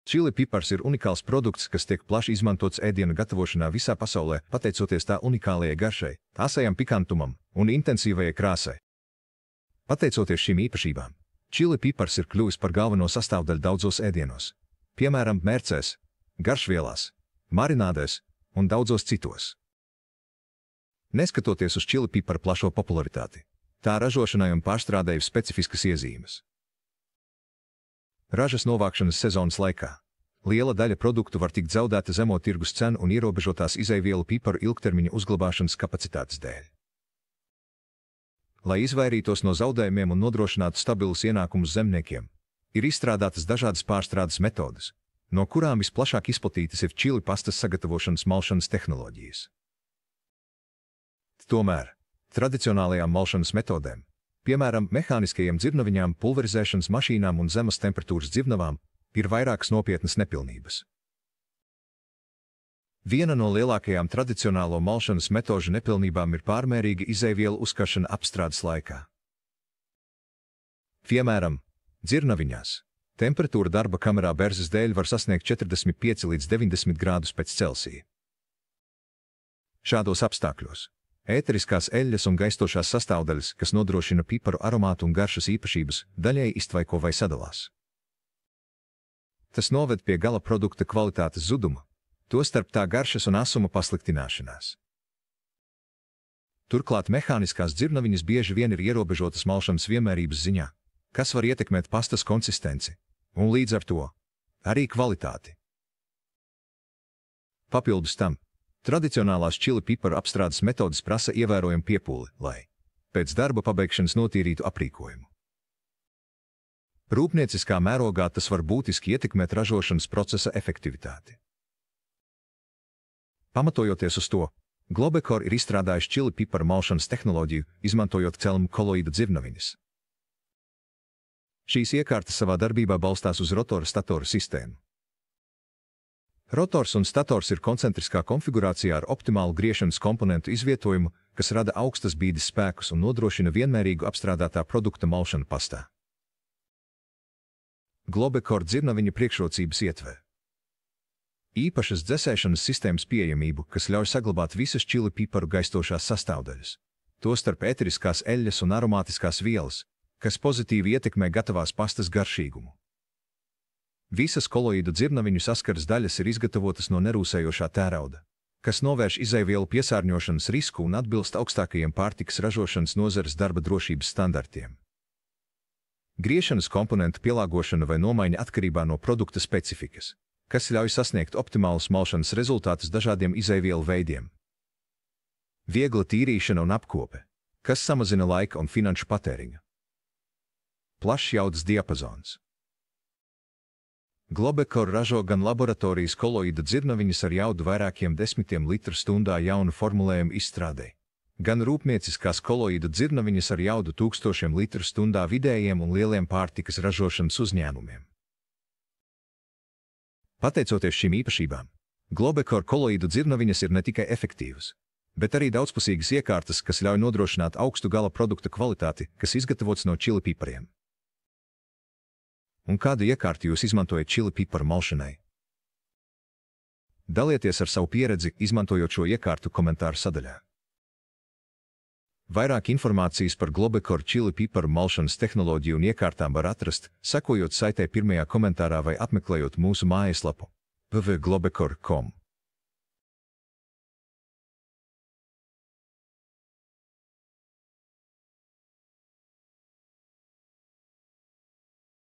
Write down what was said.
Čili pipars ir unikāls produkts, kas tiek plaši izmantots ēdienu gatavošanā visā pasaulē, pateicoties tā unikālajai garšai, asajam pikantumam un intensīvajai krāsai. Pateicoties šīm īpašībām, čili pipars ir kļuvis par galveno sastāvdaļu daudzos ēdienos, piemēram, mērcēs, garšvielās, marinādēs un daudzos citos. Neskatoties uz čili piparu plašo popularitāti, tā ražošanai un pārstrādei ir specifiskas iezīmes. Ražas novākšanas sezonas laikā liela daļa produktu var tikt zaudēta zemo tirgus cenu un ierobežotās izejvielu piparu ilgtermiņa uzglabāšanas kapacitātes dēļ. Lai izvairītos no zaudējumiem un nodrošinātu stabilus ienākumus zemniekiem, ir izstrādātas dažādas pārstrādes metodes, no kurām visplašāk izplatītas ir čili pastas sagatavošanas malšanas tehnoloģijas. Tomēr tradicionālajām malšanas metodēm, piemēram, mehāniskajiem dzirnaviņām, pulverizēšanas mašīnām un zemes temperatūras dzirnavām, ir vairākas nopietnas nepilnības. Viena no lielākajām tradicionālo malšanas metožu nepilnībām ir pārmērīga izejvielu uzkaršana apstrādes laikā. Piemēram, dzirnaviņās temperatūra darba kamerā berzes dēļ var sasniegt 45 līdz 90 grādus pēc Celsija. Šādos apstākļos ēteriskās eļļas un gaistošās sastāvdaļas, kas nodrošina piparu aromātu un garšas īpašības, daļēji iztvaiko vai sadalās. Tas noved pie gala produkta kvalitātes zuduma, tostarp tā garšas un asuma pasliktināšanās. Turklāt mehāniskās dzirnaviņas bieži vien ir ierobežotas malšanas vienmērības ziņā, kas var ietekmēt pastas konsistenci un līdz ar to arī kvalitāti. Papildus tam, tradicionālās čili piparu apstrādes metodes prasa ievērojumu piepūli, lai pēc darba pabeigšanas notīrītu aprīkojumu. Rūpnieciskā mērogā tas var būtiski ietekmēt ražošanas procesa efektivitāti. Pamatojoties uz to, Globekor ir izstrādājis čili piparu malšanas tehnoloģiju, izmantojot celmu koloīdu dzirnaviņas. Šīs iekārtas savā darbībā balstās uz rotora-statora sistēmu. Rotors un stators ir koncentriskā konfigurācijā ar optimālu griešanas komponentu izvietojumu, kas rada augstas bīdes spēkus un nodrošina vienmērīgu apstrādātā produkta malšanu pastā. Globekor dzirnaviņa priekšrocības ietver īpašas dzesēšanas sistēmas pieejamību, kas ļauj saglabāt visas čili piparu gaistošās sastāvdaļas, tostarp ēteriskās eļļas un aromātiskās vielas, kas pozitīvi ietekmē gatavās pastas garšīgumu. Visas koloīdu dzirnaviņu saskares daļas ir izgatavotas no nerūsējošā tērauda, kas novērš izejvielu piesārņošanas risku un atbilst augstākajiem pārtikas ražošanas nozares darba drošības standartiem. Griešanas komponentu pielāgošana vai nomaiņa atkarībā no produkta specifikas, kas ļauj sasniegt optimālus malšanas rezultātus dažādiem izejvielu veidiem. Viegla tīrīšana un apkope, kas samazina laika un finanšu patēriņu. Plašs jaudas diapazons. Globekor ražo gan laboratorijas koloīda dzirnaviņas ar jaudu vairākiem desmitiem litru stundā jaunu formulējumu izstrādei, gan rūpnieciskās koloīda dzirnaviņas ar jaudu tūkstošiem litru stundā vidējiem un lieliem pārtikas ražošanas uzņēmumiem. Pateicoties šīm īpašībām, Globekor koloīdu dzirnaviņas ir ne tikai efektīvas, bet arī daudzpusīgas iekārtas, kas ļauj nodrošināt augstu gala produkta kvalitāti, kas izgatavots no čili pipariem. Un kādu iekārtu jūs izmantojat čili piparu malšanai? Dalieties ar savu pieredzi, izmantojot šo iekārtu komentāru sadaļā. Vairāk informācijas par Globekor čili piparu malšanas tehnoloģiju un iekārtām var atrast, sekojot saitē pirmajā komentārā vai apmeklējot mūsu mājaslapu www.globekor.com.